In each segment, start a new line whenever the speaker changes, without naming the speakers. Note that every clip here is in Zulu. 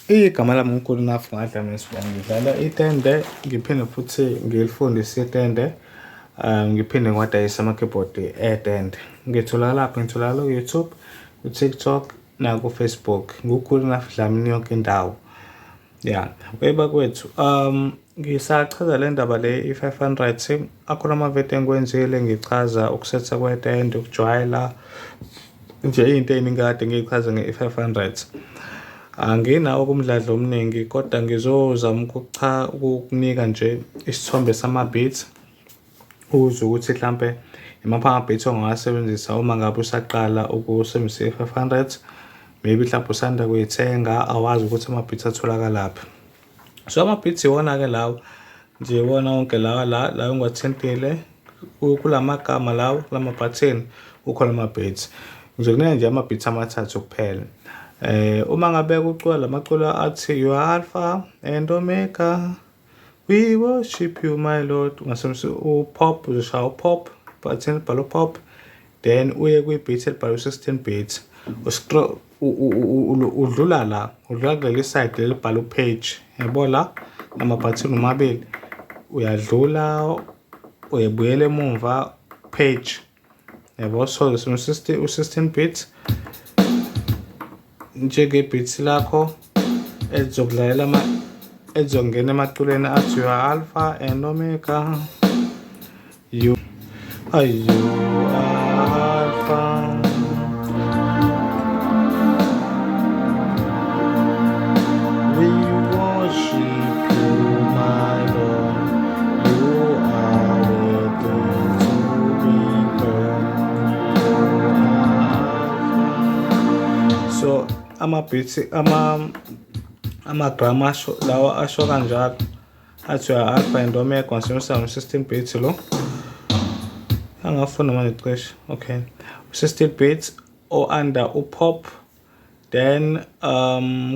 Igama lami uNkulunafu Ngadla Sibonga. Ngidlala itende, ngiphinde futhi ngilifundise itende, ngiphinde ngiwadayise ama-keyboard etende. Ngitholakala lapho, ngitholakala ku-YouTube, ku-TikTok, naku-Facebook. NguNkulunafu Dlamini yonke indawo. Ya, bakwethu, ngisachaza le ndaba le i-500. Akhona amavidiyo engiwenzile ngichaza ukusetha kwetende, ukujwayela nje iy'nto ey'ningi kade ngiyichaza nge-500. Anginawo kumdladla omningi kodwa ngizozama ukukunika nje isithombe sama-beats ukuze ukuthi mhlampe imaphi ama-beats ongawasebenzisa uma ngabe usaqala ukusebenzisa i-500. Maybe mhlawumbe usanda kuyithenga, awazi ukuthi ama-beats atholakalapi. So ama-beats iwona-ke lawo nje, iwona wonke lawa la engiwathintile kulamagama lawo, kulama-button kukhona ama-beats. Ngizokunika nje ama-beats amathathu kuphela. Uma ngabe kucula lamaculo athi you are Alpha and Omega, we worship you my Lord, ungasebenzisa u-pop, uzoshaya u-pop, button elibhalwe pop, then uye kwi-beat elibhalwe 16 beats. Udlula kuleli side elibhalwe page, yabo la nama-button omabili, uyadlula uyebuyela emumva page, yabo. So u-16 beats njenge-beats lakho elizokudlalela elizongena emaculeni athi you are Alpha and Omega, you are Alpha, we worship you my Lord, you are worthy to be praised. So ama-beats ama-grammar lawa asho kanjalo athi Alpha and Omega ngasebenzisa ngo-16 beats lo angafuna manje cishe. Okay, 16 beats under u-pop, then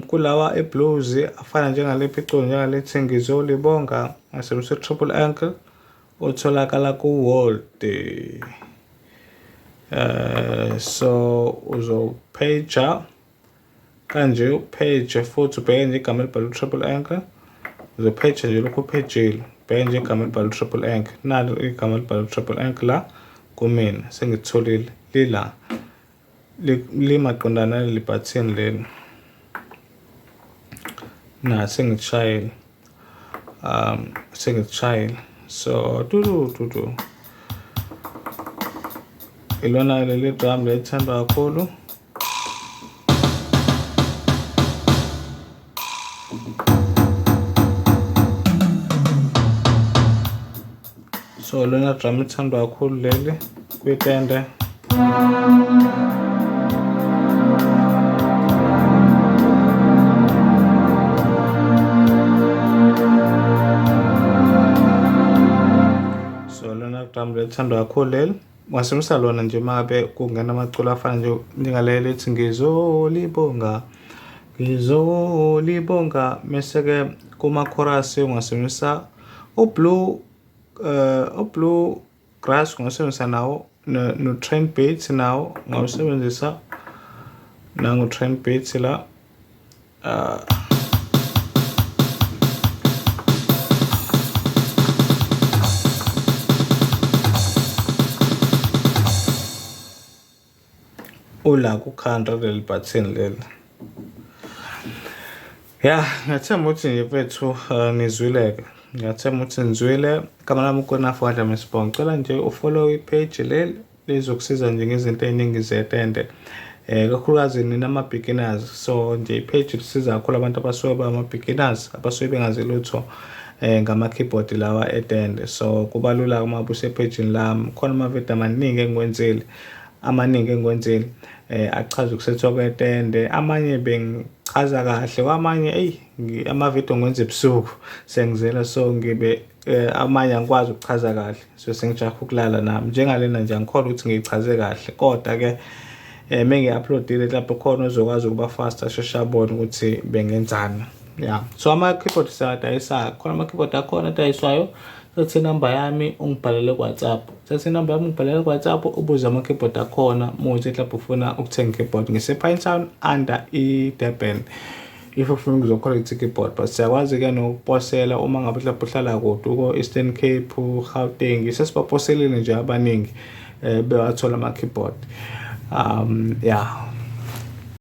kulawa e-blues afana njengale iculo njengalethi ngizolibonga ngasebenzisa triple ankle otholakala ku-World. So uzopager kanje upage futhi ubheke nje igama elibhalwe triple ankle, uzopage nje lokhu upagile, ubheke nje igama elibhalwe triple ankle. Nalo igama elibhalwe triple ankle la kumina sengitholile lila limaqondana naleli button leli na sengitshayile so tutu ilona leli drum lithandwa kakhulu. So lona drum lithandwa kakhulu leli kwitende. So lona drum lithandwa kakhulu leli. Ngasebenzisa lona nje mabe kungena amaculo afana nje njengaleli ethi ngizolibonga, mase-ke kuma-chorus ungasebenzisa u-blue grass, ungasebenzisa nawo no-train beats, nawo ngawusebenzisa nango-train beats la. Ula kukhanda leli button leli. Ya, ngiyathemba ukuthi nje mfethu nizwile-ke, ngiyathemba ukuthi nizwile. Igama lami uNkulunafu Dlamini Sibonga. Ngicela nje ufollow i-page leli lizokusiza nje ngezinto ey'ningi zetende, kakhulukazi nina ama-beginners. So nje i-page lisiza kakhulu abantu abasuke bama-beginners, abasuke bengazi lutho ngama-keyboard lawa etende. So kuba lula uma usepagini lami, khona amavidiyo amaningi engiwenzile achaza ukusethwa kwetende. Amanye bengichaza kahle, kwamanye amavidiyo ngiwenza ebusuku sengizela, so ngibe amanye angikwazi ukuchaza kahle, so sengijaha ukulala nami. Njengalena nje angikholwa ukuthi ngiyichaze kahle, kodwa-ke mengi-upload-ile lapho khona uzokwazi ukuba fast, asheshe abone ukuthi bengenzani. Ya, so ama-keyboard siyawadayisa, khona ama-keyboard akhona adayiswayo. Thatha inamba yami ungibhalele ku-WhatsApp, ubuze ama-keyboard akhona uma ukuthi mhlawumbe ufuna ukuthenga i-keyboard. Ngise-Pinetown under i-Durban. if ufuna ukuzokollecta i-keyboard. But siyakwazi-ke nokuposela uma ngabe mhlawumbe uhlala kude uko-Eastern Cape, Gauteng, sesibaposelile nje abaningi bewathola ama-keyboard. Yeah.